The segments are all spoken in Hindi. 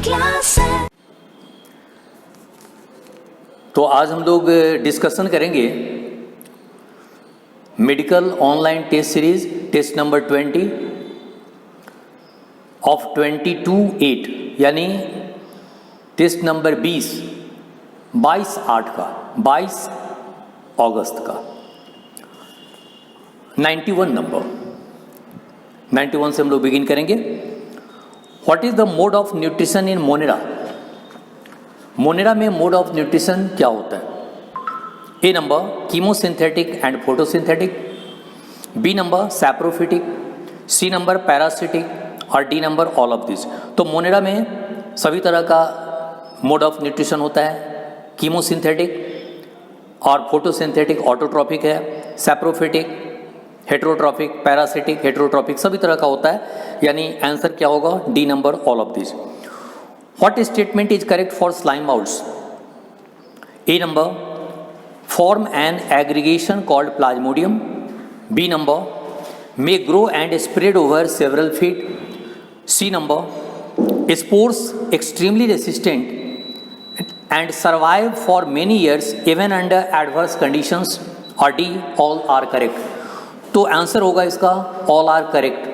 क्लास है। तो आज हम लोग डिस्कशन करेंगे medical online test series test number 20 of 22/8 यानी टेस्ट नंबर 22/8 का 22 अगस्त का 91 नंबर 91 से हम लोग बिगिन करेंगे। What is the mode of nutrition in Monera? Monera में मोड ऑफ न्यूट्रिशन क्या होता है? A number chemosynthetic and photosynthetic, B number saprophytic, C number parasitic और D number all of this. तो मोनेरा में सभी तरह का मोड ऑफ न्यूट्रिशन होता है। कीमोसिंथेटिक और फोटोसिंथेटिक ऑटोट्रॉपिक है, सैप्रोफिटिक हेट्रोट्रॉपिक, पैरासिटिक हेट्रोट्रॉपिक सभी तरह का होता है, यानी आंसर क्या होगा? D number all of this. What statement is correct for slime moulds? A number form an aggregation called plasmodium. B number may grow and spread over several feet. C number spores extremely resistant and survive for many years even under adverse conditions. और D all are correct. तो आंसर होगा इसका all are correct.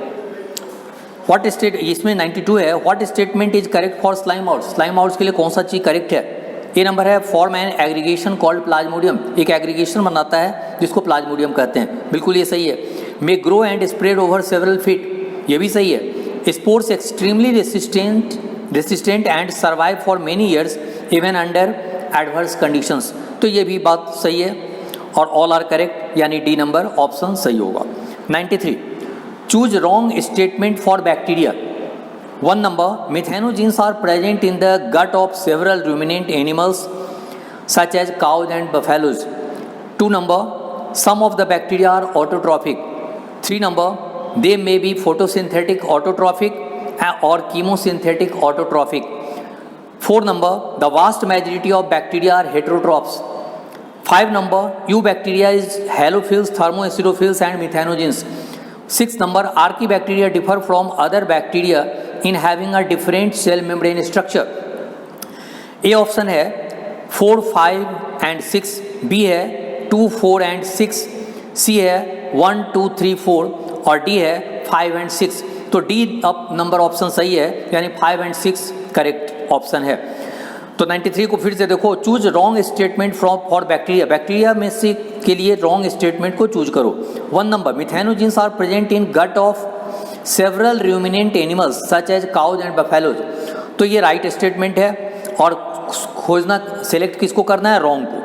What state इसमें 92 है। What statement is correct for slime moulds? Slime moulds के लिए कौन सा चीज करेक्ट है? ए नंबर है form an aggregation called plasmodium, एक एग्रीगेशन बनाता है जिसको प्लाज्मोडियम कहते हैं, बिल्कुल ये सही है। May grow and spread over several feet, ये भी सही है। Spores extremely resistant and survive for many years even under adverse conditions, तो ये भी बात सही है और ऑल आर करेक्ट, यानी डी नंबर ऑप्शन सही होगा। 93 Choose wrong statement for bacteria. 1 number methanogens are present in the gut of several ruminant animals such as cows and buffaloes. 2 number some of the bacteria are autotrophic. 3 number they may be photosynthetic autotrophic or chemosynthetic autotrophic. 4 number the vast majority of bacteria are heterotrophs. 5 number eubacteria is halophils, thermoacidophils and methanogens. 6 number archaebacteria differ from other bacteria in having a different cell membrane structure. A option है 4, 5 and 6, B है 2, 4 and 6, C है 1, 2, 3, 4 और D है 5 and 6। तो D नंबर ऑप्शन सही है, यानी 5 and 6 करेक्ट ऑप्शन है। तो 93 को फिर से देखो, choose wrong statement for bacteria, bacteria में से के लिए रॉन्ग स्टेटमेंट को चूज करो। 1 number methanogens are present in gut of several ruminant animals such as cows and buffaloes, तो ये राइट स्टेटमेंट है और खोजना सेलेक्ट किसको करना है? रॉन्ग को।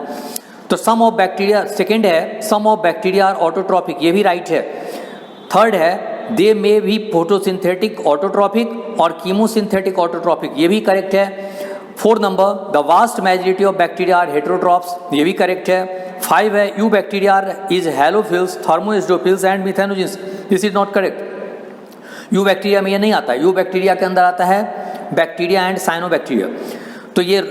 तो सम ऑफ बैक्टीरिया, सेकेंड है some of bacteria are autotrophic, ये भी राइट है। थर्ड है दे मे भी फोटोसिंथेटिक ऑटोट्रॉपिक और कीमोसिंथेटिक ऑटोट्रॉपिक, ये भी करेक्ट है। 4 number the vast majority of bacteria are heterotrophs, ये भी करेक्ट है। 5 है eubacteria is halophiles, thermoacidophiles and methanogens, this is not correct. Eubacteria में ये नहीं आता, यू बैक्टीरिया के अंदर आता है बैक्टीरिया एंड साइनोबैक्टीरिया, तो ये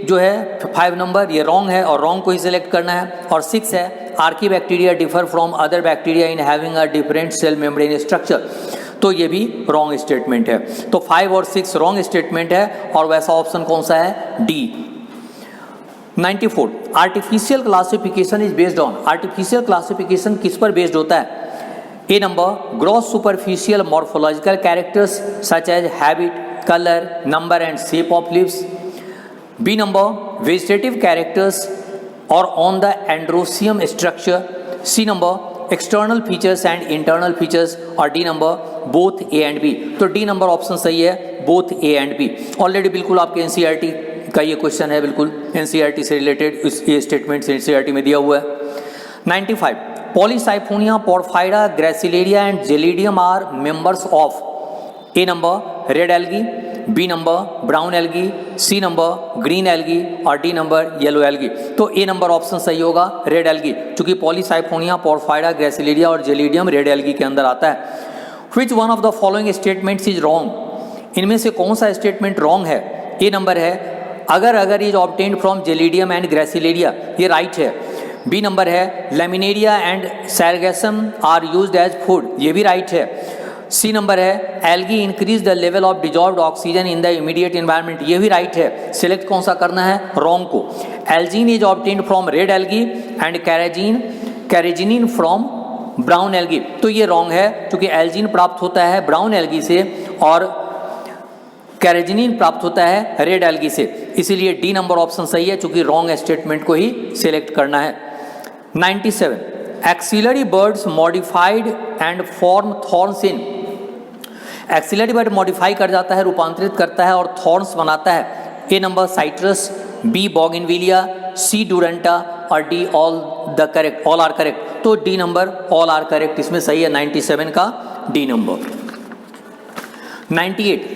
जो है 5 नंबर ये रॉन्ग है और रॉन्ग को ही सिलेक्ट करना है। और 6 है archaebacteria differ from other bacteria in having a different cell membrane structure, तो ये भी रॉन्ग स्टेटमेंट है। तो 5 और 6 रॉन्ग स्टेटमेंट है और वैसा ऑप्शन कौन सा है? D. 94 artificial classification is based on, artificial classification किस पर बेस्ड होता है? A number gross superficial morphological characters such as habit, colour, number and shape of leaves. B number vegetative characters और on the androecium structure. C number external features and internal features और D number both A and B. तो डी नंबर ऑप्शन सही है, both A and B. Already बिल्कुल आपके एनसीईआरटी का ये क्वेश्चन है, बिल्कुल एनसीईआरटी से रिलेटेड ये स्टेटमेंट एनसीईआरटी में दिया हुआ है। 95 Polysiphonia, Porphyra, Gracilaria and Gelidium are members of A number red algae, B number brown algae, C number green algae और डी नंबर येलो एल्गी। तो ए नंबर ऑप्शन सही होगा, रेड एल्गी, क्योंकि पॉलीसाइफोनिया, पोरफाइरा, ग्रेसिलेरिया और जेलिडियम रेड एल्गी के अंदर आता है। Which one of the following statements is wrong? इनमें से कौन सा स्टेटमेंट रॉन्ग है? ए नंबर है agar is obtained from Gelidium and Gracilaria, ये राइट है। बी नंबर है Laminaria and Sargassum are used as food, ये भी राइट है। सी नंबर है algae increase the level of dissolved oxygen in the immediate environment, ये भी राइट है। सिलेक्ट कौन सा करना है, रॉन्ग को। Algin is obtained from red algae and carrageenan from brown algae, तो ये रॉन्ग है क्योंकि एल्जीन प्राप्त होता है ब्राउन एल्गी से और कैरेजिनिन प्राप्त होता है रेड एल्गी से, इसीलिए डी नंबर ऑप्शन सही है क्योंकि रॉन्ग स्टेटमेंट को ही सिलेक्ट करना है। 97 axillary birds modified and form thorns in, axillary bud modify कर जाता है, रूपांतरित करता है और थॉर्न्स बनाता है। A number citrus, B bougainvillea, C duranta और डी ऑल आर करेक्ट, तो D number all are correct इसमें सही है 97 का D number. 98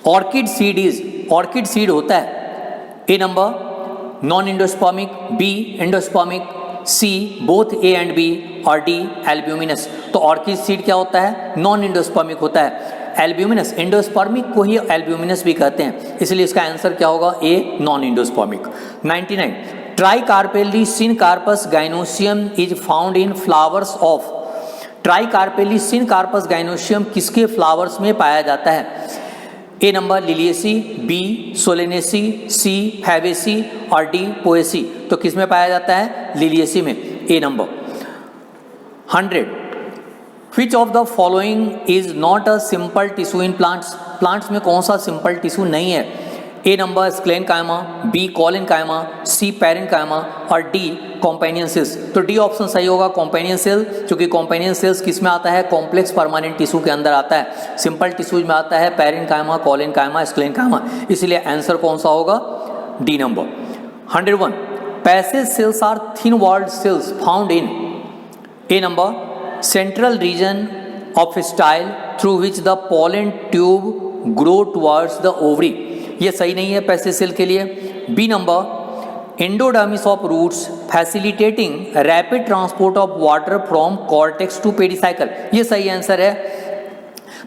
orchid seed is, orchid seed होता है A number non endospermic, B endospermic, C both A and B और डी एल्ब्यूमिनस, तो ऑर्किड सीड क्या होता है, नॉन एंडोस्पर्मिक होता है। एल्ब्यूमिनस, एंडोस्पर्मिक को ही एल्ब्यूमिनस भी कहते हैं, इसलिए इसका आंसर क्या होगा, A non endospermic. 99 tricarpellary syncarpous gynoecium is found in flowers of, tricarpellary syncarpous gynoecium किसके फ्लावर्स में पाया जाता है, A number Liliaceae, B Solanaceae, C Fabaceae और डी पोएसी, तो किस में पाया जाता है, लिलियेसी में, A number. 100 which of the following is not a simple tissue in plants, plants में कौन सा सिंपल टिश्यू नहीं है, A number sclerenchyma, B कॉलिनकाइमा, C parenchyma और डी कॉम्पेनियन सेल्स, तो डी ऑप्शन सही होगा कॉम्पेनियन सेल, क्योंकि कॉम्पेनियन सेल्स किस में आता है, कॉम्प्लेक्स परमानेंट टिश्यू के अंदर आता है, सिंपल टिश्यूज में आता है पैरेन्काइमा, कॉलिनकाइमा, स्क्लेनकाइमा, इसलिए आंसर कौन सा होगा, D number. 101 passage cells are thin walled cells found in, A number central region of style through which the pollen tube grow towards the ovary, ये सही नहीं है पैसेज सेल के लिए। B number endodermis of roots facilitating rapid transport of water from cortex to pericycle, ये सही आंसर है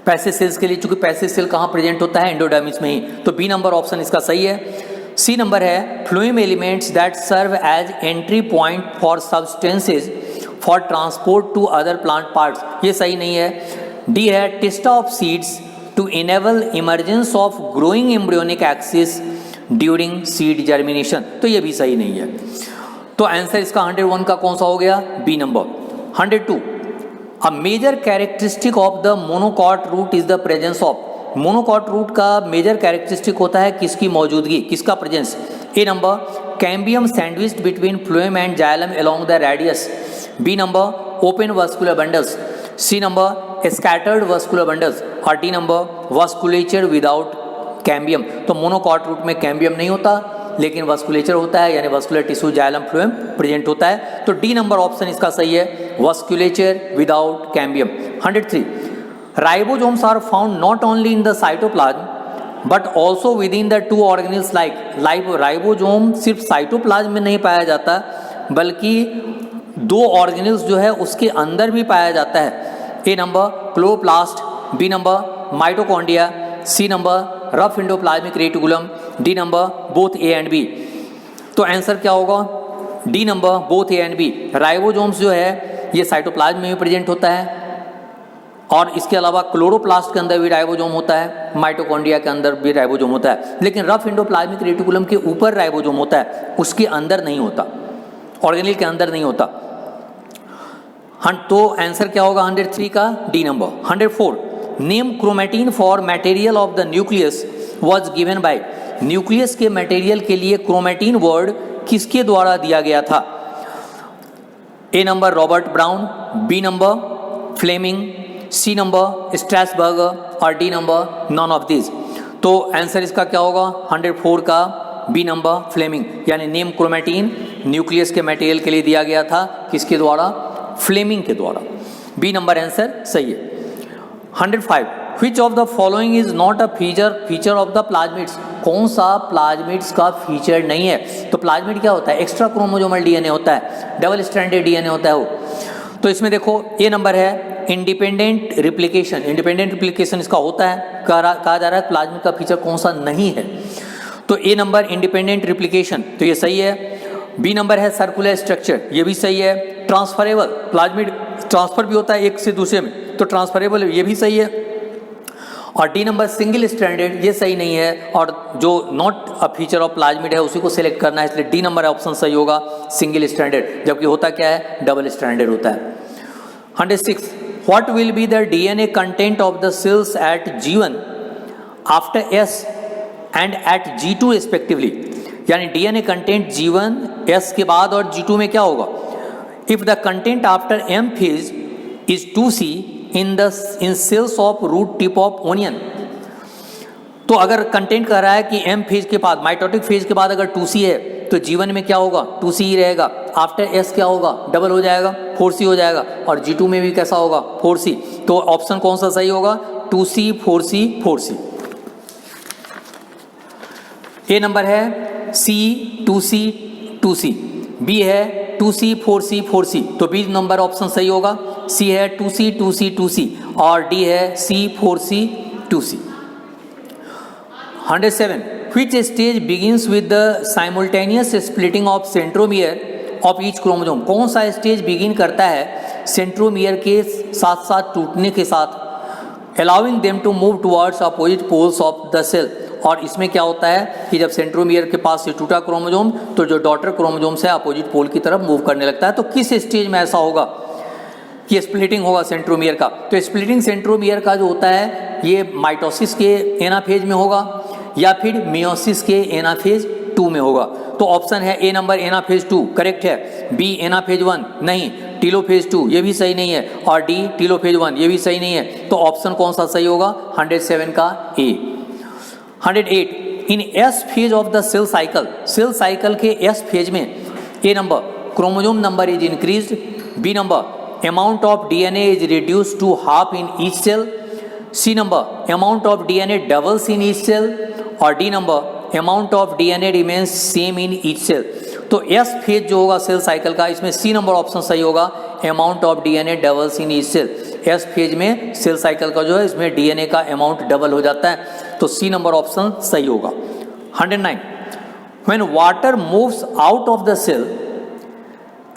पैसेज सेल्स के लिए, क्योंकि पैसेज सेल कहाँ प्रेजेंट होता है, एंडोडर्मिस में ही, तो बी नंबर ऑप्शन इसका सही है। सी नंबर है phloem elements that serve as entry point for substances for transport to other plant parts, ये सही नहीं है। डी है testa of seeds to enable emergence of growing embryonic axis during seed germination, तो ये भी सही नहीं है, तो आंसर इसका 101 का कौन सा हो गया, B number. 102 a major characteristic of the monocot root is the presence of, monocot root का मेजर कैरेक्टरिस्टिक होता है किसकी मौजूदगी, किसका presence, A number cambium sandwiched between phloem and xylem along the radius, B number open vascular bundles, C number scattered vascular bundles और D number vasculature without cambium, तो मोनोकॉट रूट में कैम्बियम नहीं होता लेकिन वास्कुलेचर होता है, यानी vascular tissue xylem phloem present होता है, तो डी नंबर ऑप्शन इसका सही है, vasculature without cambium. 103 ribosomes are found not only in the cytoplasm but also within the two organelles like, ribosome सिर्फ साइटोप्लाज्म में नहीं पाया जाता बल्कि दो ऑर्गेनेल्स जो है उसके अंदर भी पाया जाता है, A number chloroplast, B number mitochondria, C number rough endoplasmic reticulum, D number both A and B, तो आंसर क्या होगा, D number both A and B. Ribosomes जो है ये साइटोप्लाज्म में भी प्रेजेंट होता है और इसके अलावा क्लोरोप्लास्ट के अंदर भी राइबोसोम होता है, माइटोकॉन्ड्रिया के अंदर भी राइबोसोम होता है, लेकिन रफ एंडोप्लाज्मिक रेटिकुलम के ऊपर राइबोसोम होता है, उसके अंदर नहीं होता, ऑर्गेनेल के अंदर नहीं होता, तो आंसर क्या होगा 103 का D number. 104 name chromatin for material of the nucleus was given by, nucleus के मटेरियल के लिए क्रोमेटिन वर्ड किसके द्वारा दिया गया था, A number Robert Brown, B number Flemming, C number Strasburger और D number none of this, तो आंसर इसका क्या होगा 104 का बी नंबर फ्लेमिंग, यानी नेम क्रोमेटिन न्यूक्लियस के मटेरियल के लिए दिया गया था किसके द्वारा, फ्लेमिंग के द्वारा, बी नंबर आंसर सही है। 105 विच of the following is not a feature of the plasmids, कौन सा प्लाज्मिड्स का फीचर नहीं है, तो प्लाज्मिड क्या होता है, एक्स्ट्रा क्रोमोसोमल डीएनए होता है, डबल स्ट्रैंडेड डीएनए होता है वो, तो इसमें देखो ए नंबर है इंडिपेंडेंट रिप्लिकेशन, इंडिपेंडेंट रिप्लिकेशन इसका होता है, कहा जा रहा है प्लाज्मिड का फीचर कौन सा नहीं है, तो ए नंबर इंडिपेंडेंट रिप्लिकेशन, तो ये सही है। बी नंबर है सर्कुलर स्ट्रक्चर, ये भी सही है। ट्रांसफरेबल, प्लाज्मिड ट्रांसफर भी होता है एक से दूसरे में, तो ट्रांसफरेबल ये भी सही है। और डी नंबर सिंगल स्ट्रैंडेड, ये सही नहीं है, और जो not a feature of plasmid है उसी को सिलेक्ट करना है, इसलिए डी नंबर ऑप्शन सही होगा, सिंगल स्ट्रैंडेड, जबकि होता क्या है, डबल स्ट्रैंडेड होता है। 106, what will be the DNA content of the cells at G1 after S and at G2 respectively, यानी डीएनए कंटेंट G1 S के बाद और G2 में क्या होगा। If the content after M phase is 2C in cells of root tip of onion, तो अगर कंटेंट कह रहा है कि M फेज के बाद, माइटोटिक फेज के बाद अगर 2C है तो G1 में क्या होगा, 2C ही रहेगा, आफ्टर S क्या होगा, डबल हो जाएगा, 4C हो जाएगा, और G2 में भी कैसा होगा, 4C। तो ऑप्शन कौन सा सही होगा, 2C 4C 4C। ए नंबर है C 2C 2C, बी है 2C 4C 4C, तो बी नंबर ऑप्शन सही होगा, सी है 2C 2C 2C और डी है C 4C 2C। 107, which stage begins with the simultaneous splitting of centromere of each chromosome, कौन सा स्टेज बिगिन करता है सेंट्रोमियर के साथ साथ टूटने के साथ, allowing them to move towards opposite poles of the cell, और इसमें क्या होता है कि जब सेंट्रोमियर के पास से टूटा क्रोमोजोम तो जो डॉटर क्रोमोजोम से अपोजिट पोल की तरफ मूव करने लगता है, तो किस स्टेज में ऐसा होगा कि स्प्लिटिंग होगा सेंट्रोमियर का, तो स्प्लिटिंग सेंट्रोमियर का जो होता है ये माइटोसिस के एनाफेज में होगा या फिर मियोसिस के एनाफेज 2 में होगा। तो ऑप्शन है ए नंबर एनाफेज 2 करेक्ट है, बी एनाफेज 1 नहीं, टीलोफेज 2 ये भी सही नहीं है, और डी टीलोफेज 1 ये भी सही नहीं है, तो ऑप्शन कौन सा सही होगा, 107 का A. 108, in S phase of the cell cycle के एस फेज में A number chromosome number is increased, B number amount of DNA is reduced to half in each cell, C number amount of DNA doubles in each cell, और D number amount of DNA remains same in each cell. तो एस फेज जो होगा सेल साइकिल का, इसमें सी नंबर ऑप्शन सही होगा, amount of DNA doubles in each cell. S phase में सेल साइकिल का जो है इसमें डीएनए का अमाउंट डबल हो जाता है, तो सी नंबर ऑप्शन सही होगा। 109, when water moves out of the cell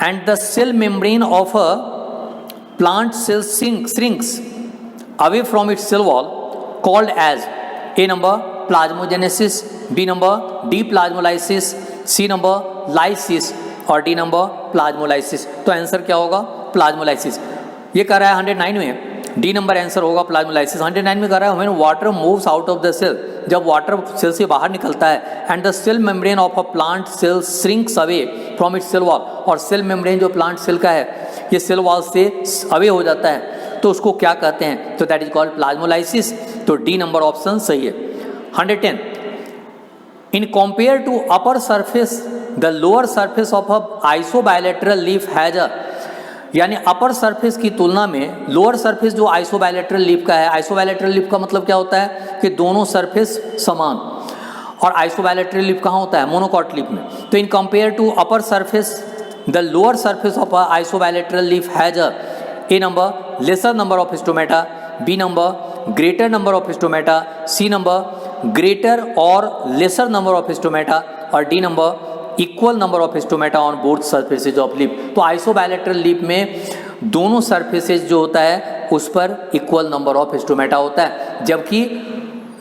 and the cell membrane of a plant cell shrinks away from its cell wall called as A number plasmogenesis, B number deplasmolysis, C number lysis और D number plasmolysis। तो आंसर क्या होगा, प्लाज्मोलाइसिस। ये कह रहा है 109 में डी नंबर आंसर होगा प्लाज्मोलाइसिस। 109 में कह रहा है when water moves out of the cell, जब वाटर सेल से बाहर निकलता है, and the cell membrane of a plant cell shrinks away from its cell wall, और सेल मेम्ब्रेन जो प्लांट सेल का है ये सेल वॉल से अवे हो जाता है, तो उसको क्या कहते हैं, तो दैट इज कॉल्ड प्लाज्मोलाइसिस। तो डी नंबर ऑप्शन सही है। 110, in compare to upper surface the lower surface of a isobilateral leaf has a, यानी अपर सरफेस की तुलना में लोअर सरफेस जो आइसोबायलैटरल लीफ का है, आइसोबायलैटरल लीफ का मतलब क्या होता है कि दोनों सरफेस समान, और आइसोबायलैटरल लीफ कहाँ होता है, मोनोकॉट लीफ में। तो in compare to upper surface the lower surface of isobilateral leaf has a, A number lesser number of stomata, B number greater number of stomata, C number greater और लेसर नंबर ऑफ स्टोमेटा, और D number equal number of stomata on both surfaces of leaf. तो आइसोबायलैटरल लीफ में दोनों सरफेसेज जो होता है उस पर इक्वल नंबर ऑफ स्टोमेटा होता है, जबकि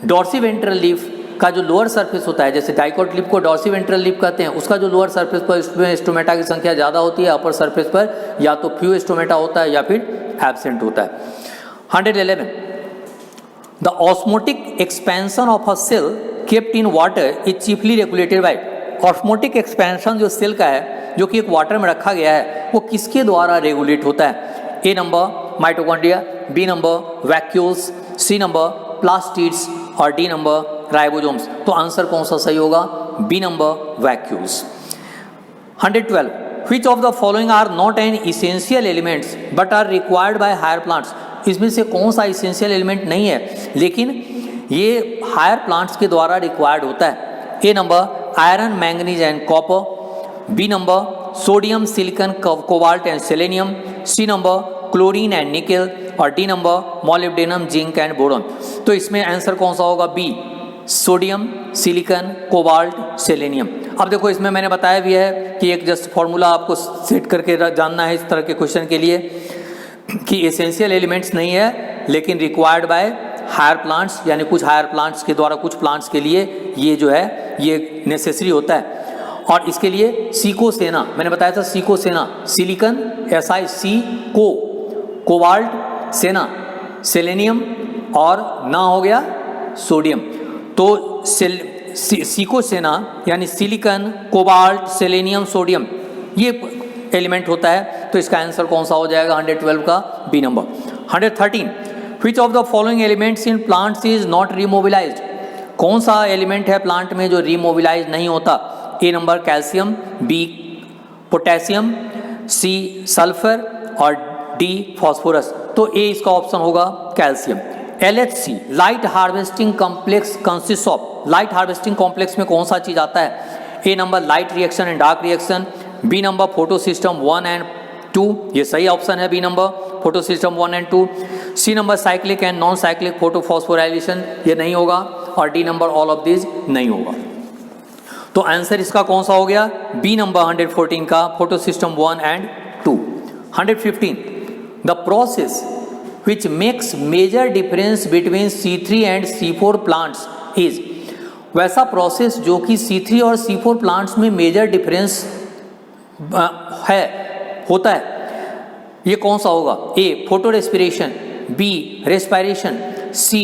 डॉर्सीवेंट्रल लीफ का जो लोअर सरफेस होता है, जैसे डाइकोट लीफ को डॉर्सीवेंट्रल लीफ कहते हैं, उसका जो लोअर सरफेस पर उसमें स्टोमेटा की संख्या ज़्यादा होती है, अपर सरफेस पर या तो फ्यू स्टोमेटा होता है या फिर एब्सेंट होता है। 111, the osmotic expansion of a cell kept in water is chiefly regulated by, osmotic expansion जो सेल का है जो कि एक वाटर में रखा गया है वो किसके द्वारा रेगुलेट होता है, A number mitochondria, B number vacuoles, C number plastids और डी नंबर राइबोसोम्स। तो आंसर कौन सा सही होगा, B number vacuoles. 112, which of the following are not an essential elements but are required by higher plants, इसमें से कौन सा इसेंशियल एलिमेंट नहीं है लेकिन ये हायर प्लांट्स के द्वारा रिक्वायर्ड होता है, A number iron manganese and copper, B number sodium silicon cobalt and selenium, C number chlorine and nickel और D number molybdenum zinc and boron. तो इसमें आंसर कौन सा होगा, B sodium silicon cobalt selenium. अब देखो इसमें मैंने बताया भी है कि एक जस्ट फॉर्मूला आपको सेट करके जानना है इस तरह के क्वेश्चन के लिए, कि एसेंशियल एलिमेंट्स नहीं है, लेकिन रिक्वायर्ड बाय हायर प्लांट्स, यानी कुछ हायर प्लांट्स के द्वारा कुछ प्लांट्स के लिए ये जो है ये नेसेसरी होता है। और इसके लिए सिकोसेना, मैंने बताया था सिकोसेना, सिलिकॉन SiC कोबाल्ट सेना, सेलेनियम और ना हो गया सोडियम। तो सिकोसेना यानी सिलिकॉन, कोबाल्ट, सेलेनियम, सोडियम ये एलिमेंट होता है। तो इसका आंसर कौन सा हो जाएगा 112 का B number. 113 which of the following elements in plants is not remobilized, कौन सा एलिमेंट है प्लांट में जो रिमोबिलाइज नहीं होता? A number calcium, B potassium, C sulphur और डी फॉस्फोरस। तो ए इसका ऑप्शन होगा calcium. LHC light harvesting complex consist of, light harvesting complex में कौन सा चीज आता है? A number light reaction and dark reaction, B number photosystem 1 and 2, ये सही ऑप्शन है B number photosystem 1 and 2, C number cyclic and non cyclic photophosphorylation, ये नहीं होगा, और D number all of this नहीं होगा। तो आंसर इसका कौन सा हो गया? बी नंबर 114 का photo system 1 and 2। 115 the process which makes major difference between C3 and C4 plants is, वैसा प्रोसेस जो कि C3 और C4 प्लांट्स में मेजर डिफरेंस है होता है, ये कौन सा होगा? ए फोटो रेस्पिरेशन, बी रेस्पिरेशन, सी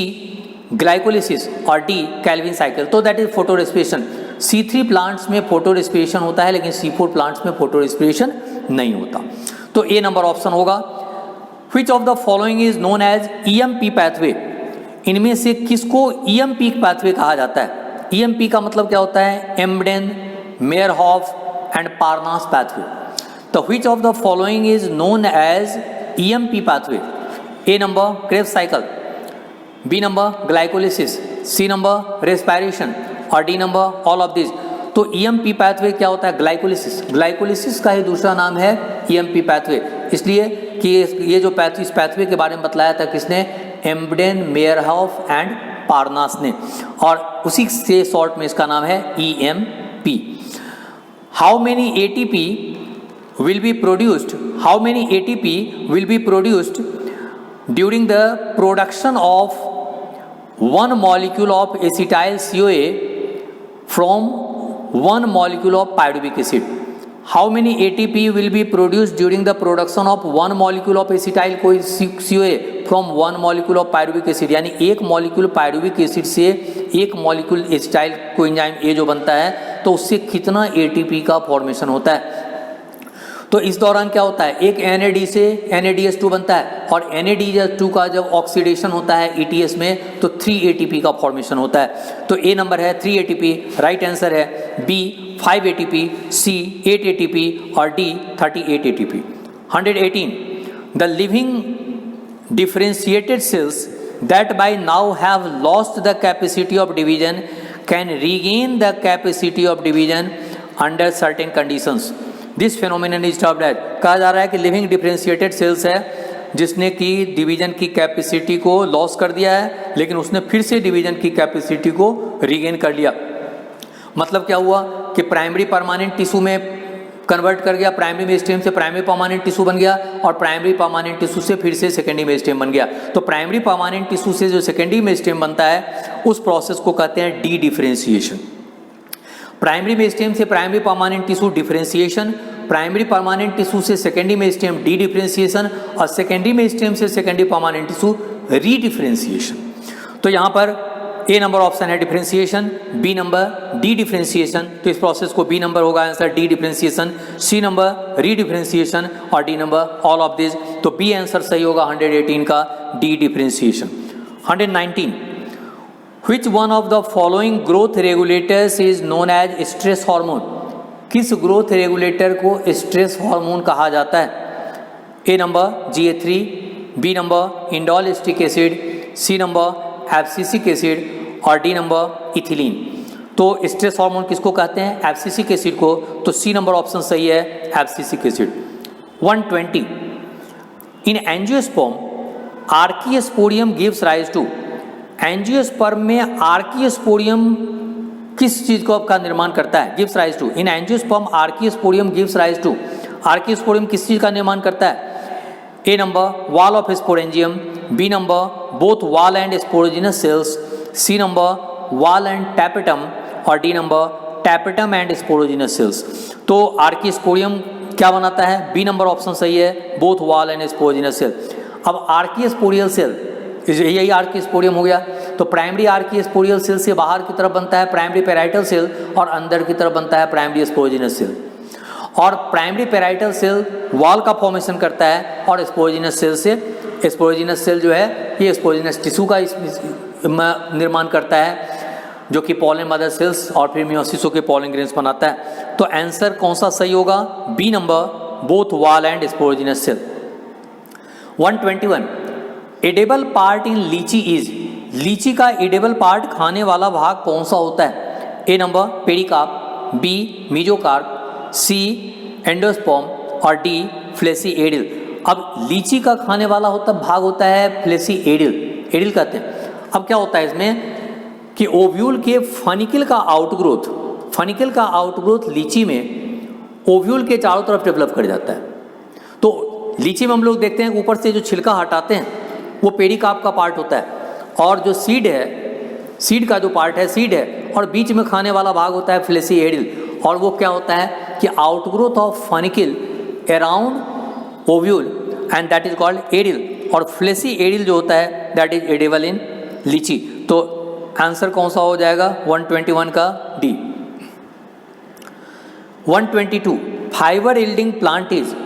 ग्लाइकोलिसिस और डी कैल्विन साइकिल। तो that is photo respiration. C3 plants में फोटो रेस्पिरेशन होता है, लेकिन C4 प्लांट्स में फोटो रेस्पिरेशन नहीं होता। तो ए नंबर ऑप्शन होगा। Which of the following is known as EMP pathway, इनमें से किसको EMP pathway कहा जाता है? EMP का मतलब क्या होता है? एम्बडेन, मेयरहॉफ एंड पार्नास pathway। तो which of the following is known as EMP pathway? A number Krebs cycle, B number glycolysis, C number respiration और D number all of this. तो EMP pathway क्या होता है? ग्लाइकोलिसिस। ग्लाइकोलिसिस का ही दूसरा नाम है EMP pathway, इसलिए कि ये जो इस पैथवे के बारे में बतलाया था किसने? एम्बडेन, मेयरहॉफ एंड पार्नास ने, और उसी से शॉर्ट में इसका नाम है EMP। How many ATP will be produced? How many ATP will be produced during the production of one molecule of acetyl CoA from one molecule of pyruvic acid? How many ATP will be produced during the production of one molecule of acetyl CoA from one molecule of pyruvic acid? यानी एक मॉलिक्यूल पायरुविक एसिड से एक मॉलिक्यूल एसिटाइल कोएंजाइम ए जो बनता है, तो उससे कितना ATP का फॉर्मेशन होता है? तो इस दौरान क्या होता है? एक NAD से NADH2 बनता है, और NADH2 का जब ऑक्सीडेशन होता है ETS में तो 3 ATP का फॉर्मेशन होता है। तो ए नंबर है 3 ATP, राइट आंसर है बी 5 ATP, सी 8 ATP और D 38 ATP। 118 the living differentiated sales that by now have lost the capacity of division can regain the capacity of division under certain conditions. This phenomenon is termed as, कहा जा रहा है कि लिविंग डिफरेंशिएटेड सेल्स है जिसने की डिवीजन की कैपेसिटी को लॉस कर दिया है, लेकिन उसने फिर से डिवीजन की कैपेसिटी को रीगेन कर लिया। मतलब क्या हुआ कि प्राइमरी परमानेंट टिश्यू में कन्वर्ट कर गया, प्राइमरी मेरिस्टेम से प्राइमरी परमानेंट टिश्यू बन गया, और प्राइमरी परमानेंट टिश्यू से फिर से सेकेंडरी मेरिस्टेम बन गया। तो प्राइमरी परमानेंट टिश्यू से जो सेकेंडरी मेरिस्टेम बनता है उस प्रोसेस को कहते हैं डी डिफरेंशिएशन। प्राइमरी मेरिस्टेम से primary permanent tissue differentiation, primary permanent tissue से सेकेंडरी मेरिस्टेम डी डिफरेंशिएशन, और सेकेंडरी मेरिस्टेम से secondary permanent tissue redifferentiation. तो यहाँ पर ए नंबर ऑप्शन है differentiation, B number dedifferentiation. तो इस प्रोसेस को बी नंबर होगा answer dedifferentiation, C number redifferentiation और D number all of this. तो बी आंसर सही होगा 118 का D differentiation. 119 Which one of the following growth regulators is known as stress hormone? किस ग्रोथ रेगुलेटर को स्ट्रेस हार्मोन कहा जाता है? A number GA3, B number indoleacetic acid, C number abscisic acid और डी नंबर इथिलीन। तो स्ट्रेस हार्मोन किसको कहते हैं? एब्सिसिक एसिड को। तो सी नंबर ऑप्शन सही है abscisic acid. 120 in angiosperm archesporium gives rise to, angiosperm में आर्कियोस्पोरियम किस चीज को का निर्माण करता है? Gives rise to. In angiosperm archesporium gives rise to, archesporium किस चीज का निर्माण करता है? A number wall of sporangium, B number both wall and sporogenous cells, C number wall and tapetum, और D number tapetum and sporogenous cells. तो आर्कीस्पोरियम क्या बनाता है? बी नंबर ऑप्शन सही है, both wall and sporogenous cell. अब आर्कीस्पोरियल सेल, यही आर्कीस्पोरियम हो गया। तो प्राइमरी आर्कीस्पोरियल सेल से बाहर की तरफ बनता है प्राइमरी पेराइटल सेल, और अंदर की तरफ बनता है प्राइमरी स्पोरोजिनस सेल। और प्राइमरी पेराइटल सेल वॉल का फॉर्मेशन करता है, और स्पोरोजिनस सेल से स्पोरोजिनस सेल जो है ये स्पोरोजिनस टिश्यू का निर्माण करता है, जो कि पॉलन मदर सेल्स और फिर मियोसिसों के पॉलन ग्रेन्स बनाता है। तो आंसर कौन सा सही होगा? B number both wall and sporogenous cell. 121 edible part in litchi is, लीची का एडेबल पार्ट खाने वाला भाग कौन सा होता है? A number pericarp, B mesocarp, C endosperm, और डी फ्लेसी एडिल। अब लीची का खाने वाला भाग होता है फ्लेसी एडिल, एडिल कहते हैं। अब क्या होता है इसमें कि ओव्यूल के फनिकल का आउटग्रोथ लीची में ओव्यूल के चारों तरफ डेवलप कर जाता है। तो लीची में हम लोग देखते हैं ऊपर से जो छिलका हटाते हैं वो पेरिकार्प का पार्ट होता है, और जो सीड है, सीड का जो पार्ट है सीड है, और बीच में खाने वाला भाग होता है फ्लेसी एडिल। और वो क्या होता है कि outgrowth of funicle around ovule and that is called एडिल, और फ्लेसी एडिल जो होता है दैट इज एडेबल इन लीची। तो आंसर कौन सा हो जाएगा? 121 का D. 122 fibre yielding plant is,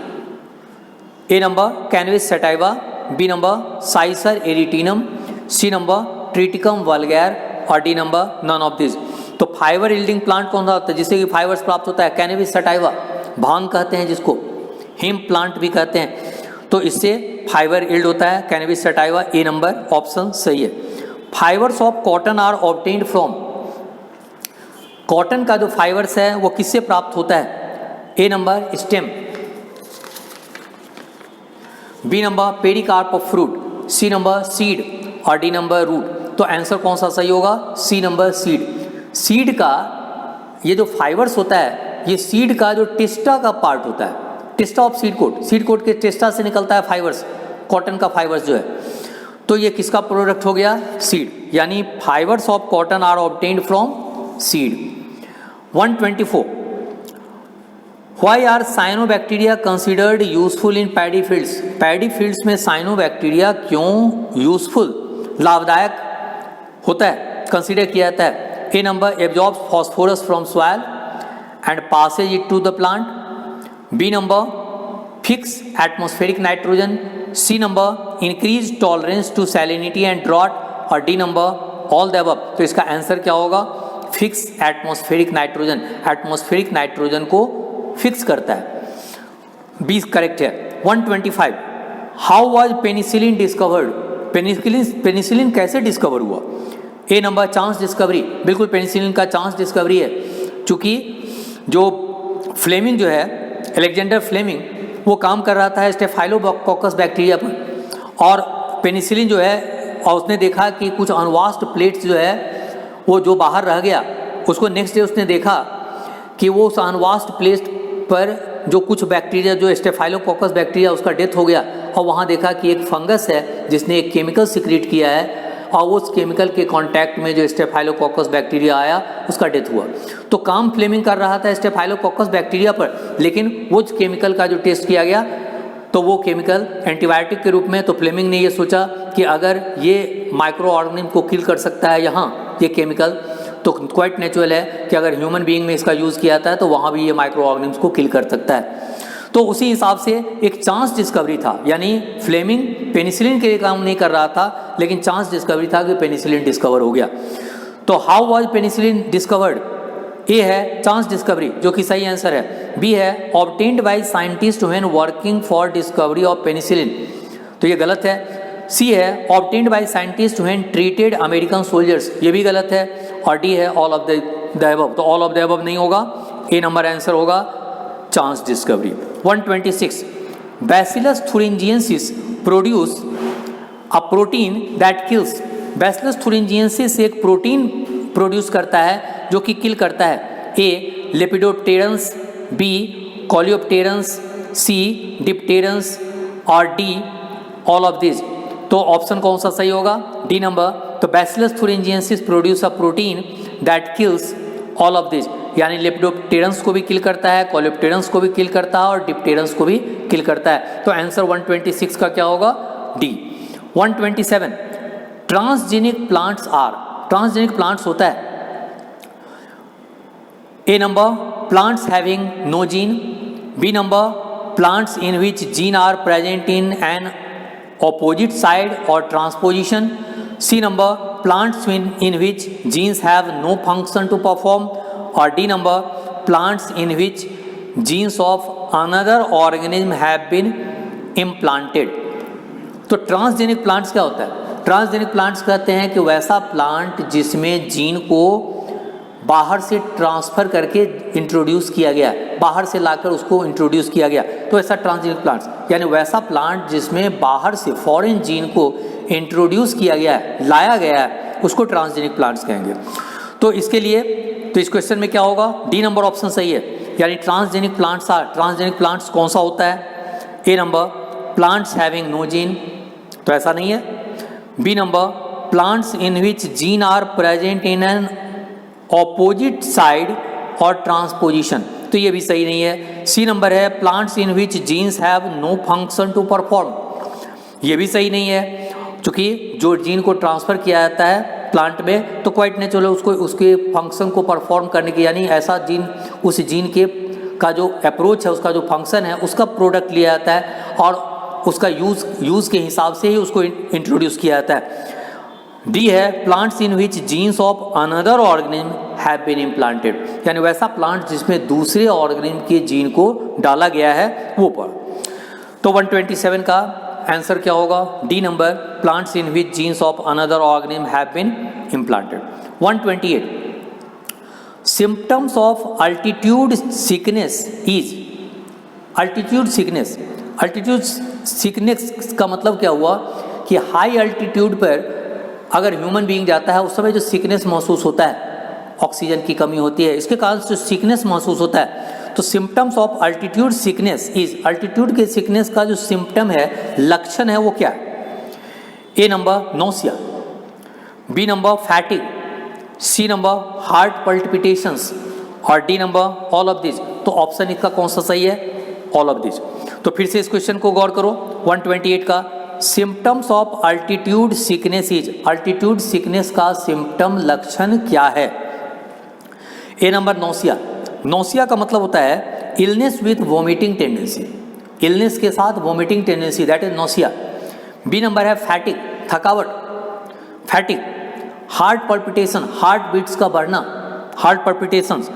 A number Cannabis sativa, B number Cicer arietinum, C number Triticum vulgare, और D number none of this. तो फाइबर यील्डिंग प्लांट कौन सा होता है जिससे कि फाइबर्स प्राप्त होता है? कैनविस सटाइवा, भांग कहते हैं जिसको, हिम प्लांट भी कहते हैं। तो इससे फाइबर यील्ड होता है Cannabis sativa, A number option सही है। Fibres of cotton are obtained from, cotton का जो फाइबर्स है वो किससे प्राप्त होता है? A number stem, B number pericarp of fruit, C number seed, और डी नंबर रूट। तो आंसर कौन सा सही होगा? सी नंबर सीड। सीड का ये जो फाइबर्स होता है ये सीड का जो टेस्टा का पार्ट होता है, testa of seed coat, seed coat के टेस्टा से निकलता है फाइबर्स, कॉटन का फाइबर्स जो है। तो ये किसका प्रोडक्ट हो गया? सीड, यानी fibres of cotton are obtained from seed. 124 why are cyanobacteria considered useful in paddy fields, paddy fields में साइनोबैक्टीरिया क्यों यूजफुल, लाभदायक होता है, कंसिडर किया जाता है? A number absorbs phosphorus from soil and passes it to the plant, B number fix atmospheric nitrogen, C number increase tolerance to salinity and drought, और D number all the above. तो इसका आंसर क्या होगा? Fix atmospheric nitrogen, atmospheric nitrogen को फिक्स करता है, बी करेक्ट है। 125 how was penicillin discovered, penicillin कैसे डिस्कवर हुआ? ए नंबर चांस डिस्कवरी, बिल्कुल पेनिसिलिन का चांस डिस्कवरी है, क्योंकि जो फ्लेमिंग जो है, अलेक्जेंडर फ्लेमिंग, वो काम कर रहा था स्टेफाइलोकोकस बैक्टीरिया पर, और पेनिसिलिन जो है, और उसने देखा कि कुछ अनवास्ट प्लेट्स जो है वो जो बाहर रह गया, उसको नेक्स्ट डे उसने देखा कि वो उस अनवास्ट प्लेट पर जो कुछ बैक्टीरिया, जो स्टेफाइलोकोकस बैक्टीरिया, उसका डेथ हो गया, और वहाँ देखा कि एक फंगस है जिसने एक केमिकल सिक्रीट किया है, और उस केमिकल के कांटेक्ट में जो स्टेफाइलोकोकस बैक्टीरिया आया उसका डेथ हुआ। तो काम फ्लेमिंग कर रहा था स्टेफाइलोकोकस बैक्टीरिया पर, लेकिन वो केमिकल का जो टेस्ट किया गया तो वो केमिकल एंटीबायोटिक के रूप में, तो फ्लेमिंग ने ये सोचा कि अगर ये माइक्रो ऑर्गेनिज्म को किल कर सकता है यहाँ ये केमिकल, तो क्वाइट नेचुरल है कि अगर ह्यूमन बीइंग में इसका यूज़ किया जाता है तो वहाँ भी ये माइक्रो ऑर्गेनिज्म को किल कर सकता है। तो उसी हिसाब से एक चांस डिस्कवरी था, यानी फ्लेमिंग पेनिसिलिन के लिए काम नहीं कर रहा था, लेकिन चांस डिस्कवरी था कि पेनिसिलिन डिस्कवर हो गया। तो हाउ वाज पेनिसिलिन डिस्कवर्ड? ए है चांस डिस्कवरी, जो कि सही आंसर है। बी है obtained by scientist when working for discovery of penicillin, तो ये गलत है। सी है obtained by scientist when treated American soldiers, ये भी गलत है। और डी है ऑल ऑफ द अबव, तो ऑल ऑफ द अबव नहीं होगा, ए नंबर आंसर होगा chance discovery. 126 bacillus thuringiensis produce a protein that kills, bacillus thuringiensis एक प्रोटीन प्रोड्यूस करता है जो कि किल करता है। ए लेपिडोप्टेरंस, बी कॉलियोप्टेरंस, सी डिप्टेरंस, और डी ऑल ऑफ दिस। तो ऑप्शन कौन सा सही होगा? D number. तो Bacillus thuringiensis produce a protein that kills all of this, यानी लेपिडोप्टेरन्स को भी किल करता है, कोलेप्टेरन्स को भी किल करता है और डिप्टेरन्स को भी किल करता है। तो आंसर 126 का क्या होगा? D. 127 transgenic plants are, transgenic plants होता है A number plants having no gene, B number plants in which gene are present in an opposite side or transposition, C number plants in which genes have no function to perform, or D number plants in which genes of another organism have been implanted। तो ट्रांसजेनिक प्लांट्स क्या होता है? ट्रांसजेनिक प्लांट्स कहते हैं कि वैसा प्लांट जिसमें जीन को बाहर से ट्रांसफ़र करके इंट्रोड्यूस किया गया, बाहर से लाकर उसको इंट्रोड्यूस किया गया, तो ऐसा ट्रांसजेनिक प्लांट्स, यानी वैसा प्लांट जिसमें बाहर से फॉरेन जीन को इंट्रोड्यूस किया गया है, लाया गया है, उसको ट्रांसजेनिक प्लांट्स कहेंगे। तो इसके लिए तो इस क्वेश्चन में क्या होगा? डी नंबर ऑप्शन सही है, यानी transgenic plants are, transgenic plants कौन सा होता है? A number plants having no gene, तो ऐसा नहीं है। B number plants in which gene are present in an opposite side और ट्रांसपोजिशन, तो ये भी सही नहीं है। सी नंबर है plants in which genes have no function to perform, ये भी सही नहीं है, क्योंकि जो जीन को ट्रांसफ़र किया जाता है प्लांट में तो क्वाइट नेचुरल उसको उसके फंक्शन को परफॉर्म करने की, यानी ऐसा जीन उस जीन के का जो अप्रोच है, उसका जो फंक्शन है, उसका प्रोडक्ट लिया जाता है और उसका यूज़ के हिसाब से ही उसको इंट्रोड्यूस किया जाता है। डी है plants in which genes of another organism have been implanted, यानी वैसा प्लांट जिसमें दूसरे ऑर्गेनिज्म के जीन को डाला गया है वो पर। तो 127 का आंसर क्या होगा? D number plants in which genes of another organism have been implanted. 128 symptoms of altitude sickness is, altitude sickness, altitude sickness का मतलब क्या हुआ कि हाई अल्टीट्यूड पर अगर ह्यूमन बीइंग जाता है उस समय जो सिकनेस महसूस होता है, ऑक्सीजन की कमी होती है, इसके कारण जो सिकनेस महसूस होता है, तो symptoms of altitude sickness is, altitude के सिकनेस का जो सिम्टम है, लक्षण है, वो क्या है? A number nausea, B number fatigue, C number heart palpitations और D number all of this. तो ऑप्शन इसका कौन सा सही है? All of this. तो फिर से इस क्वेश्चन को गौर करो। 128 का symptoms of altitude sickness is, altitude sickness का सिम्टम लक्षण क्या है? ए नंबर नोसिया, नोसिया का मतलब होता है illness with vomiting tendency, illness के साथ vomiting tendency, that is nausea. B number है फैटिक, थकावट, fatigue. Heart palpitation, heart beats का बढ़ना, हार्ट पल्पिटेशंस,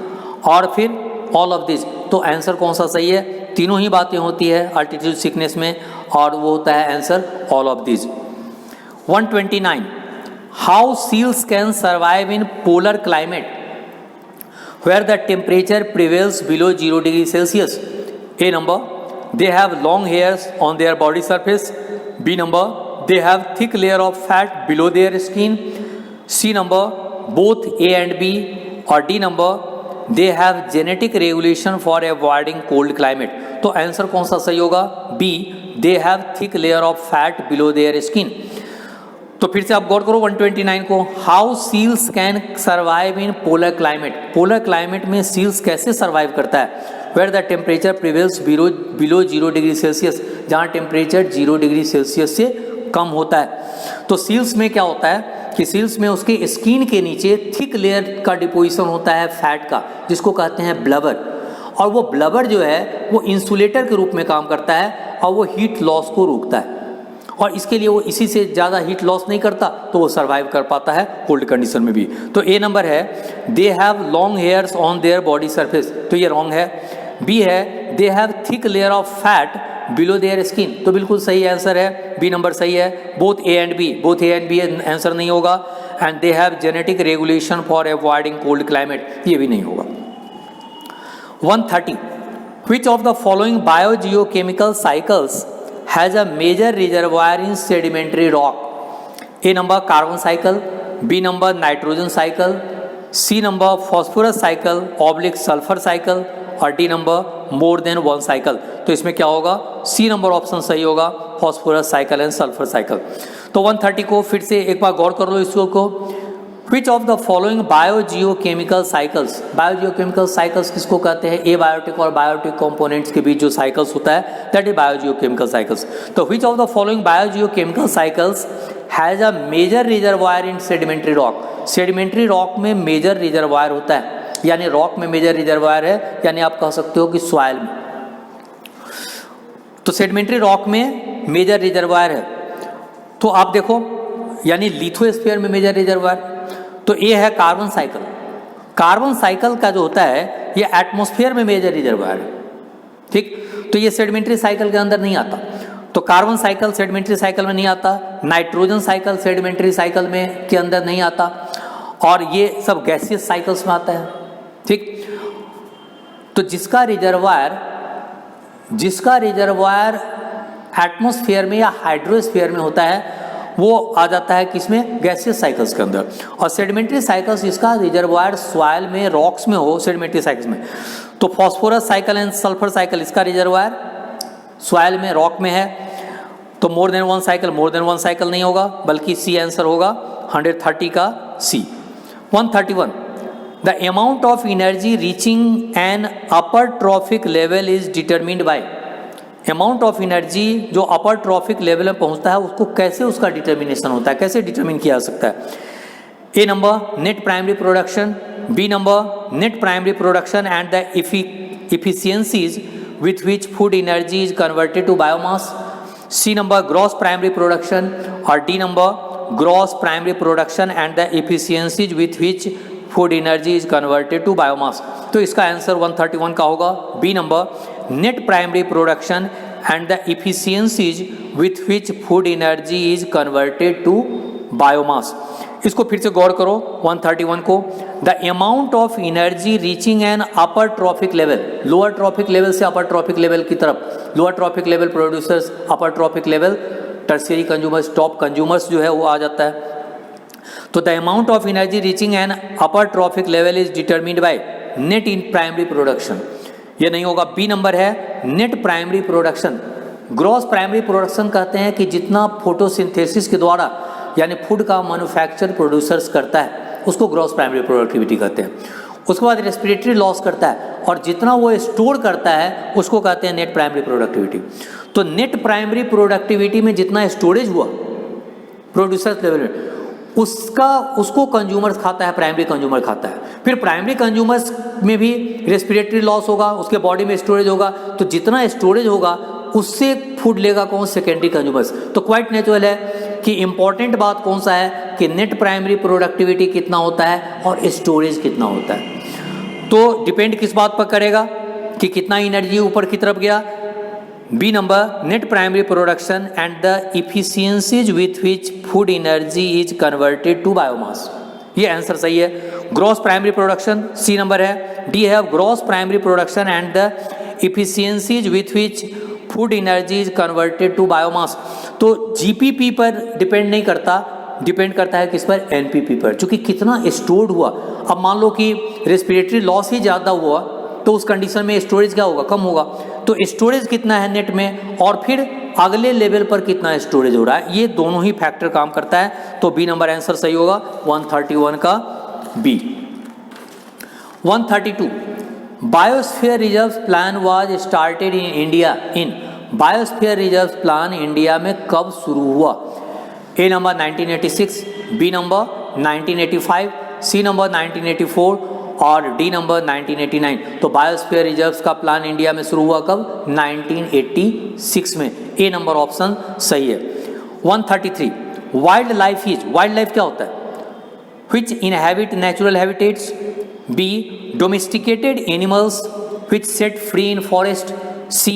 और फिर ऑल ऑफ दिस। तो आंसर कौन सा सही है? तीनों ही बातें होती है अल्टीट्यूड सिकनेस में और वो होता है answer all of this. 129 how seals can survive in polar climate where the temperature prevails below 0 degree Celsius? A number they have long hairs on their body surface, B number they have thick layer of fat below their skin, C number both A and B, or D number they have genetic regulation for avoiding cold climate। तो आंसर कौन सा सही होगा? B they have thick layer of fat below their skin। तो फिर से आप गौर करो 129 को, how seals can survive in polar climate, polar climate में सील्स कैसे सर्वाइव करता है? Where the temperature prevails below 0 degree Celsius, जहाँ टेम्परेचर 0 डिग्री सेल्सियस से कम होता है। तो सील्स में क्या होता है कि सील्स में उसके स्किन के नीचे थिक लेयर का डिपोजिशन होता है फैट का, जिसको कहते हैं ब्लबर, और वो ब्लबर जो है वो इंसुलेटर के रूप में काम करता है और वो हीट लॉस को रोकता है, और इसके लिए वो इसी से ज़्यादा हीट लॉस नहीं करता, तो वो सर्वाइव कर पाता है कोल्ड कंडीशन में भी। तो ए नंबर है they have long hairs on their body surface, तो ये रॉन्ग है। बी है they have thick layer of fat below their skin, तो बिल्कुल सही आंसर है, बी नंबर सही है। Both A and B, both A and B answer नहीं होगा। And they have genetic regulation for avoiding cold climate, ये भी नहीं होगा। 130 which of the following biogeochemical cycles has a major reservoir in sedimentary rock? A number carbon cycle, B number nitrogen cycle, C number phosphorus cycle oblique sulfur cycle, और D number more than one cycle। तो इसमें क्या होगा, सी नंबर ऑप्शन सही होगा, phosphorus cycle and sulphur cycle. तो 130 को फिर से एक बार गौर कर लो इसको को, विच of the following biogeochemical cycles, biogeochemical cycles किसको कहते हैं, एबायोटिक और बायोटिक कंपोनेंट्स के बीच जो साइकिल्स होता है दैट इज बायोजियोकेमिकल साइकिल्स। तो which of the following biogeochemical cycles has a major reservoir in sedimentary rock, sedimentary rock में मेजर रिजर्वायर होता है, यानी रॉक में मेजर रिजर्वायर है, यानी आप कह सकते हो कि सॉइल में। तो सेडिमेंट्री रॉक में मेजर रिजर्वायर है, तो आप देखो यानी लिथोस्फीयर में मेजर रिजर्वायर, तो ये है कार्बन साइकिल। कार्बन साइकिल का जो होता है ये एटमॉस्फेयर में मेजर रिजर्वायर है, ठीक। तो ये सेडिमेंट्री साइकिल के अंदर नहीं आता, तो कार्बन साइकिल सेडिमेंट्री साइकिल में नहीं आता, नाइट्रोजन साइकिल सेडिमेंट्री साइकिल में के अंदर नहीं आता, और ये सब गैसियस साइकिल्स में आता है, ठीक। तो जिसका रिजर्वायर एटमॉस्फेयर में या हाइड्रोस्फीयर में होता है वो आ जाता है किसमें, गैसियस साइकिल्स के अंदर। और सेडिमेंट्री साइकिल्स जिसका रिजर्वायर सॉइल में रॉक्स में हो, सेडिमेंट्री साइकिल्स में, तो phosphorus cycle and sulphur cycle इसका रिजर्वायर सॉइल में रॉक में है, तो मोर देन वन साइकिल नहीं होगा, बल्कि सी आंसर होगा 130 का सी। 131 the amount of energy reaching an upper trophic level is determined bye, amount of energy जो अपर ट्रॉफिक लेवल में पहुंचता है उसको कैसे उसका डिटर्मिनेशन होता है, कैसे डिटरमिन किया जा सकता है। A number net primary production, B number net primary production and the efficiencies with which food energy is converted to biomass, C number gross primary production, और D number gross primary production and the efficiencies with which food energy is converted to biomass। तो इसका आंसर 131 का होगा B number net primary production and the efficiencies with which food energy is converted to biomass। इसको फिर से गौर करो 131 को, the amount of energy reaching an upper trophic level, lower trophic level से अपर ट्रॉफिक लेवल की तरफ, lower trophic level producers, upper trophic level tertiary consumers, top consumers जो है वो आ जाता है। तो the amount of energy reaching an upper trophic level is determined by net in primary production, ये नहीं होगा, बी नंबर है net primary production. Gross primary production कहते हैं कि जितना फोटोसिंथेसिस के द्वारा यानी फूड का मैन्युफैक्चर प्रोड्यूसर्स करता है उसको ग्रॉस प्राइमरी प्रोडक्टिविटी कहते हैं। उसके बाद रेस्पिरेटरी लॉस करता है और जितना वो स्टोर करता है उसको कहते हैं नेट प्राइमरी प्रोडक्टिविटी। तो नेट प्राइमरी प्रोडक्टिविटी में जितना स्टोरेज हुआ प्रोड्यूसर्स लेवल में उसको कंज्यूमर्स खाता है, प्राइमरी कंज्यूमर खाता है। फिर प्राइमरी कंज्यूमर्स में भी रेस्पिरेटरी लॉस होगा, उसके बॉडी में स्टोरेज होगा, तो जितना स्टोरेज होगा उससे फूड लेगा कौन, सेकेंडरी कंज्यूमर्स। तो क्वाइट नेचुरल है कि इंपॉर्टेंट बात कौन सा है कि नेट प्राइमरी प्रोडक्टिविटी कितना होता है और स्टोरेज कितना होता है। तो डिपेंड किस बात पर करेगा कि कितना एनर्जी ऊपर की तरफ गया। B number net primary production and the efficiencies with which food energy is converted to biomass, ये आंसर सही है। Gross primary production C number है। डी है gross primary production and the efficiencies with which food energy is converted to biomass. तो जीपीपी पर डिपेंड नहीं करता, डिपेंड करता है किस पर, एनपीपी पर, क्योंकि कितना स्टोर्ड हुआ। अब मान लो कि रेस्पिरेटरी लॉस ही ज़्यादा हुआ तो उस कंडीशन में स्टोरेज क्या होगा, कम होगा। तो स्टोरेज कितना है नेट में और फिर अगले लेवल पर कितना स्टोरेज हो रहा है, ये दोनों ही फैक्टर काम करता है। तो बी नंबर आंसर सही होगा 131 का B. 132 biosphere reserve plan was started in India in, biosphere reserve plan India में कब शुरू हुआ। A number 1986, B number 1985, C number 1984 और डी नंबर 1989। तो बायोस्फीयर रिजर्व्स का प्लान इंडिया में शुरू हुआ कब, 1986 में। ए नंबर ऑप्शन सही है। 133 wild life is, wild life क्या होता है, which inhabit natural habitats, B domesticated animals which set free in forest, C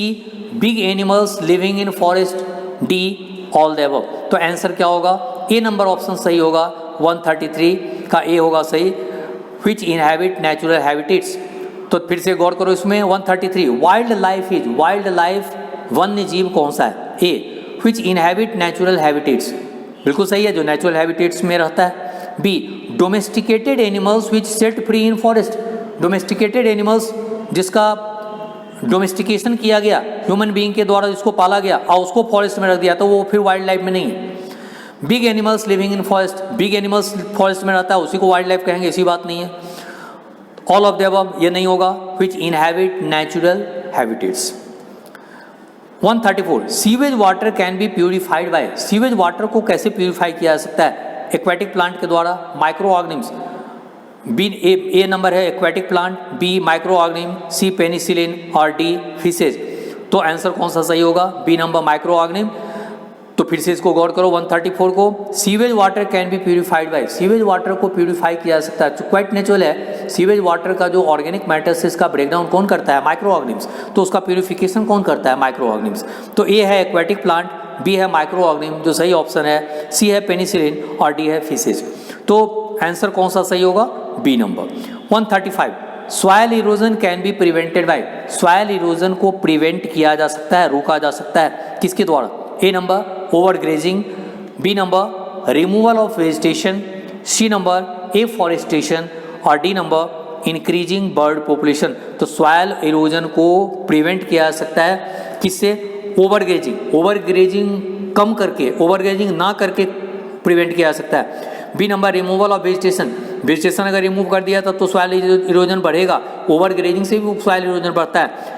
big animals living in forest, D all the above। तो आंसर क्या होगा, ए नंबर ऑप्शन सही होगा, 133 का ए होगा सही, which inhabit natural habitats। तो फिर से गौर करो इसमें 133 wild life is, wild life वन्य जीव कौन सा है, ए which inhabit natural habitats, बिल्कुल सही है, जो नेचुरल हैबिटेट्स में रहता है। B domesticated animals which set free in forest, domesticated animals जिसका डोमेस्टिकेशन किया गया ह्यूमन बीइंग के द्वारा, जिसको पाला गया और उसको फॉरेस्ट में रख दिया, तो वो फिर वाइल्ड लाइफ में नहीं है। Big animals living in forest, big animals forest में रहता है, उसी को वाइल्ड लाइफ कहेंगे, ऐसी बात नहीं है। ऑल ऑफ द अबव ये नहीं होगा। Which inhabit natural habitats. 134 sewage water can be purified by, sewage water को कैसे प्यूरिफाई किया जा सकता है? एक्वेटिक प्लांट के द्वारा, micro organisms. B A number है aquatic plant, B micro organism, C penicillin और डी फिशेज। तो आंसर कौन सा सही होगा? B number micro organism. तो फिर से इसको गौर करो 134 को। Sewage water can be purified by, sewage water को प्यूरिफाई किया जा सकता है, तो क्वाइट नेचुरल है। सीवेज वाटर का जो ऑर्गेनिक मैटर से इसका ब्रेकडाउन कौन करता है? Micro organisms. तो उसका प्यूरिफिकेशन कौन करता है? Micro organisms. तो ए है एक्वेटिक प्लांट, बी है माइक्रो ऑर्गेनिम जो सही ऑप्शन है, सी है पेनिसिलिन और डी है फिशेज। तो आंसर कौन सा सही होगा? B number. 135 soil erosion can be prevented by, soil erosion को प्रिवेंट किया जा सकता है, रोका जा सकता है, किसके द्वारा? A number over grazing, B number removal of vegetation, C number afforestation और D number increasing bird population. तो सॉइल इरोजन को प्रिवेंट किया जा सकता है किससे? ओवर ग्रेजिंग, ओवर ग्रेजिंग कम करके, ओवर ग्रेजिंग ना करके प्रिवेंट किया जा सकता है। B number removal of vegetation, vegetation अगर रिमूव कर दिया तो सॉइल इरोजन बढ़ेगा, ओवर ग्रेजिंग से भी सॉइल इरोजन बढ़ता है।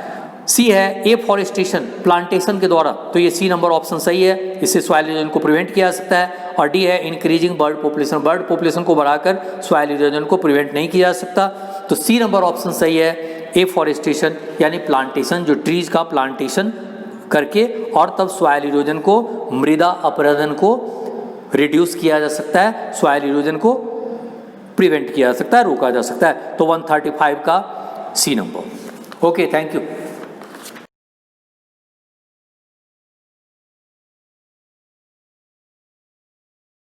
सी है एफॉरेस्टेशन, प्लांटेशन के द्वारा, तो ये सी नंबर ऑप्शन सही है, इससे सॉइल इरोजन को प्रिवेंट किया जा सकता है। और डी है increasing bird population, bird population को बढ़ाकर सॉइल इरोजन को प्रिवेंट नहीं किया जा सकता। तो सी नंबर ऑप्शन सही है, एफॉरेस्टेशन यानी प्लांटेशन, जो ट्रीज का प्लांटेशन करके और तब सॉइल इरोजन को, मृदा अपरदन को रिड्यूस किया जा सकता है, सॉइल इरोजन को प्रिवेंट किया जा सकता है, रोका जा सकता है। तो 135 का C number. Okay, thank you.